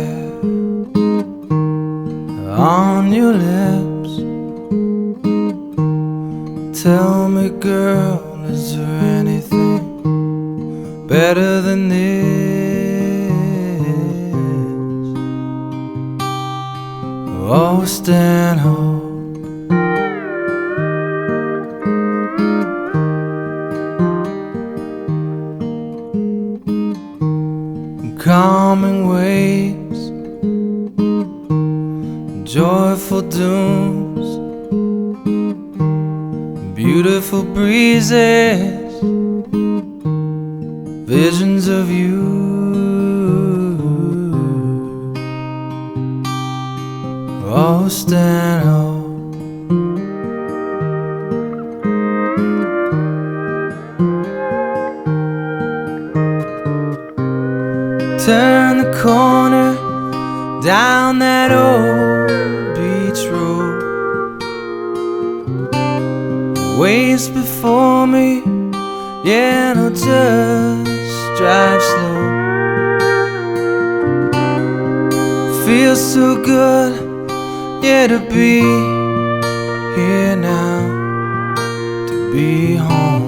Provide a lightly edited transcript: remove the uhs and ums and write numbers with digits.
hair on your lips. Tell me, girl, is there anything better than this? Oh, stand home. Calming waves, joyful dooms, beautiful breezes, visions of you. Oh, stand home. Turn the corner down that old beach road. Waves before me, yeah, no, just drive slow. Feels so good, yeah, to be here now, to be home.